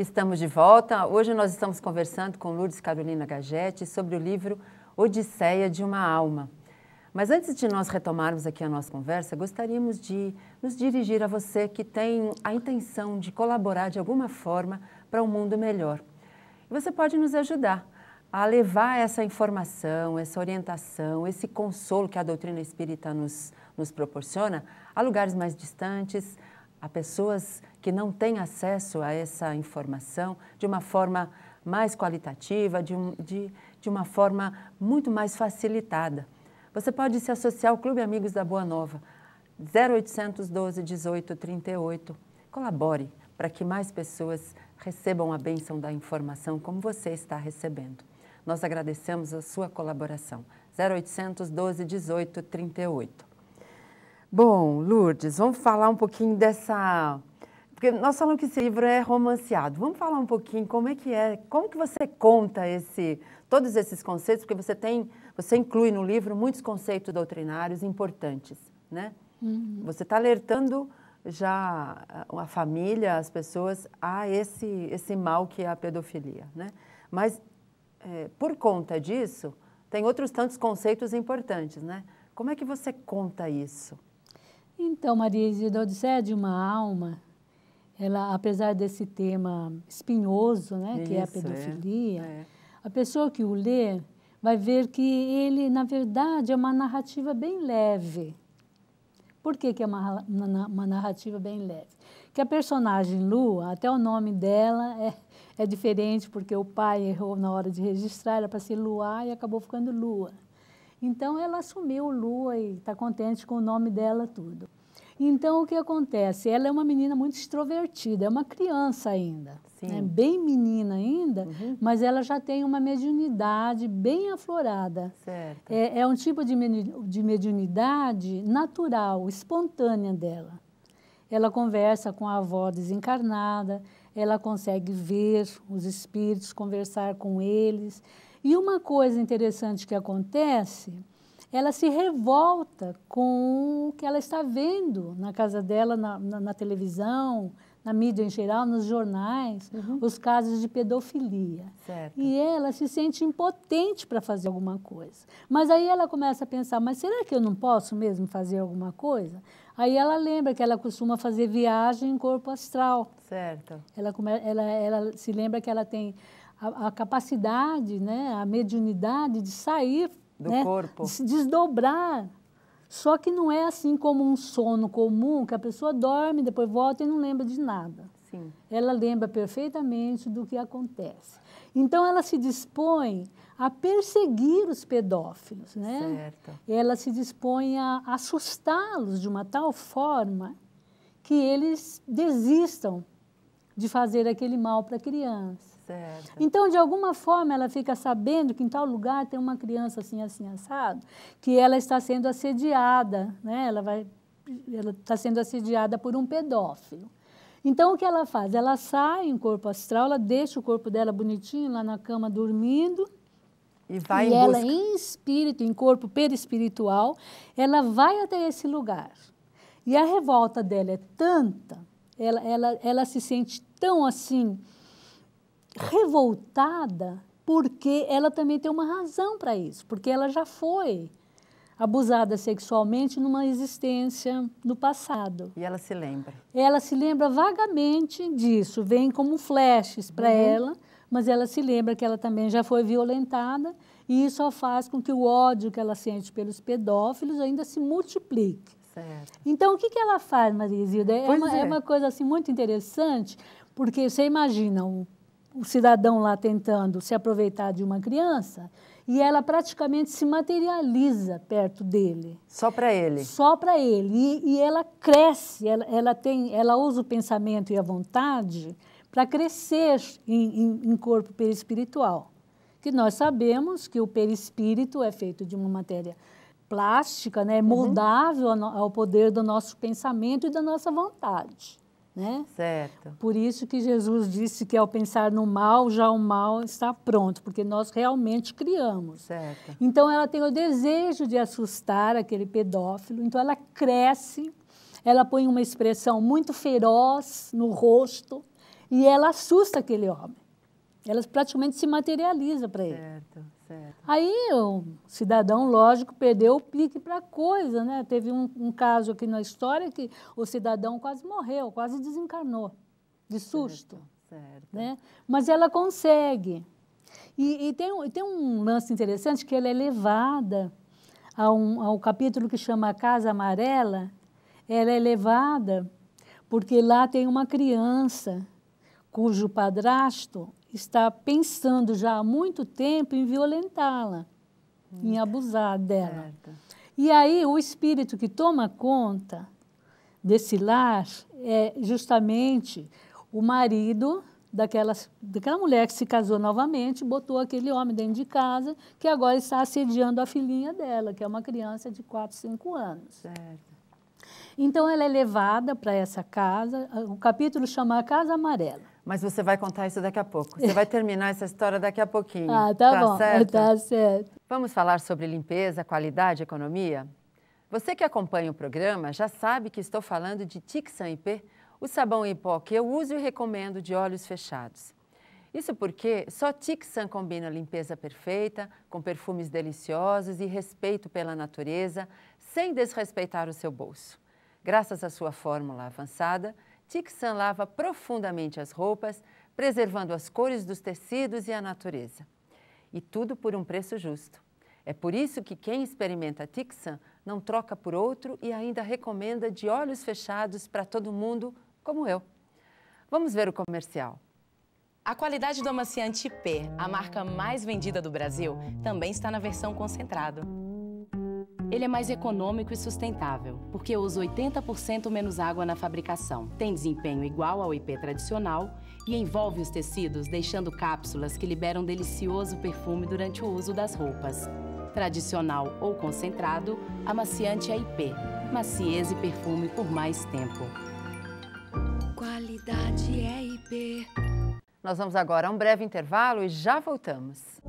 Estamos de volta. Hoje nós estamos conversando com Lourdes Carolina Gagetti sobre o livro Odisseia de uma Alma. Mas antes de nós retomarmos aqui a nossa conversa, gostaríamos de nos dirigir a você que tem a intenção de colaborar de alguma forma para um mundo melhor. E você pode nos ajudar a levar essa informação, essa orientação, esse consolo que a doutrina espírita nos proporciona a lugares mais distantes, a pessoas que não têm acesso a essa informação de uma forma mais qualitativa, de uma forma muito mais facilitada. Você pode se associar ao Clube Amigos da Boa Nova, 0800 12 18 38. Colabore para que mais pessoas recebam a bênção da informação como você está recebendo. Nós agradecemos a sua colaboração. 0800 12 18 38. Bom, Lourdes, vamos falar um pouquinho dessa... Porque nós falamos que esse livro é romanceado. Vamos falar um pouquinho como que você conta todos esses conceitos, porque você inclui no livro muitos conceitos doutrinários importantes, né? Uhum. Você está alertando já a família, as pessoas, a esse mal que é a pedofilia, né? Mas, por conta disso, tem outros tantos conceitos importantes, né? Como é que você conta isso? Então, Maria Isilda, a Odisseia de uma Alma, ela, apesar desse tema espinhoso, né, que é a pedofilia, a pessoa que o lê vai ver que ele, na verdade, é uma narrativa bem leve. Por que é uma narrativa bem leve? Que a personagem Lua, até o nome dela é diferente, porque o pai errou na hora de registrar, era para ser Luá e acabou ficando Lua. Então, ela assumiu Lua e está contente com o nome dela, tudo. Então, o que acontece? Ela é uma menina muito extrovertida, é uma criança ainda, né? Bem menina ainda, mas ela já tem uma mediunidade bem aflorada. Certo. É um tipo de mediunidade natural, espontânea dela. Ela conversa com a avó desencarnada, ela consegue ver os espíritos, conversar com eles. E uma coisa interessante que acontece, ela se revolta com o que ela está vendo na casa dela, na televisão, na mídia em geral, nos jornais, os casos de pedofilia. Certo. E ela se sente impotente para fazer alguma coisa. Mas aí ela começa a pensar, mas será que eu não posso mesmo fazer alguma coisa? Aí ela lembra que ela costuma fazer viagem em corpo astral. Certo. Ela se lembra que ela tem a capacidade, né, a mediunidade de sair do corpo, de se desdobrar. Só que não é assim como um sono comum, que a pessoa dorme, depois volta e não lembra de nada. Sim. Ela lembra perfeitamente do que acontece. Então, ela se dispõe a perseguir os pedófilos, né? Certo. Ela se dispõe a assustá-los de uma tal forma que eles desistam de fazer aquele mal para a criança. Certo. Então, de alguma forma, ela fica sabendo que em tal lugar tem uma criança assim, assim, assado, que ela está sendo assediada, né? Ela está sendo assediada por um pedófilo. Então, o que ela faz? Ela sai em corpo astral, ela deixa o corpo dela bonitinho lá na cama dormindo, e vai e ela, em espírito, em corpo perispiritual, ela vai até esse lugar. E a revolta dela é tanta, ela se sente tão assim, revoltada, porque ela também tem uma razão para isso, porque ela já foi abusada sexualmente numa existência no passado. E ela se lembra? Ela se lembra vagamente disso, vem como flashes para ela, mas ela se lembra que ela também já foi violentada, e isso só faz com que o ódio que ela sente pelos pedófilos ainda se multiplique. Certo. Então, o que ela faz, Maria Isilda? É uma coisa assim, muito interessante, porque você imagina o cidadão lá tentando se aproveitar de uma criança e ela praticamente se materializa perto dele. Só para ele? Só para ele. E ela cresce, ela usa o pensamento e a vontade para crescer em corpo perispiritual. Que nós sabemos que o perispírito é feito de uma matéria plástica, né, moldável ao poder do nosso pensamento e da nossa vontade. Né? Certo. Por isso que Jesus disse que ao pensar no mal, já o mal está pronto, porque nós realmente criamos. Certo. Então, ela tem o desejo de assustar aquele pedófilo, então ela cresce, ela põe uma expressão muito feroz no rosto, E ela assusta aquele homem. Ela praticamente se materializa para ele. Certo, certo. Aí o cidadão, lógico, perdeu o pique para a coisa, né? Teve um caso aqui na história que o cidadão quase morreu, quase desencarnou, de susto. Certo, certo. Né? Mas ela consegue. E tem um lance interessante que ela é levada ao capítulo que chama A Casa Amarela. Ela é levada porque lá tem uma criança cujo padrasto está pensando já há muito tempo em violentá-la, em abusar dela. Certo. E aí o espírito que toma conta desse lar é justamente o marido daquela mulher que se casou novamente, botou aquele homem dentro de casa, que agora está assediando a filhinha dela, que é uma criança de 4, 5 anos. Certo. Então, ela é levada para essa casa, o capítulo chama A Casa Amarela. Mas você vai contar isso daqui a pouco. Você vai terminar essa história daqui a pouquinho. Ah, tá bom, certo? tá certo. Vamos falar sobre limpeza, qualidade e economia? Você que acompanha o programa já sabe que estou falando de Tixan IP, o sabão em pó que eu uso e recomendo de olhos fechados. Isso porque só Tixan combina limpeza perfeita, com perfumes deliciosos e respeito pela natureza, sem desrespeitar o seu bolso. Graças à sua fórmula avançada, Tixan lava profundamente as roupas, preservando as cores dos tecidos e a natureza. E tudo por um preço justo. É por isso que quem experimenta Tixan não troca por outro e ainda recomenda de olhos fechados para todo mundo, como eu. Vamos ver o comercial. A qualidade do amaciante IP, a marca mais vendida do Brasil, também está na versão concentrado. Ele é mais econômico e sustentável, porque usa 80% menos água na fabricação. Tem desempenho igual ao IP tradicional e envolve os tecidos, deixando cápsulas que liberam delicioso perfume durante o uso das roupas. Tradicional ou concentrado, amaciante é IP. Maciez e perfume por mais tempo. Qualidade é IP. Nós vamos agora a um breve intervalo e já voltamos.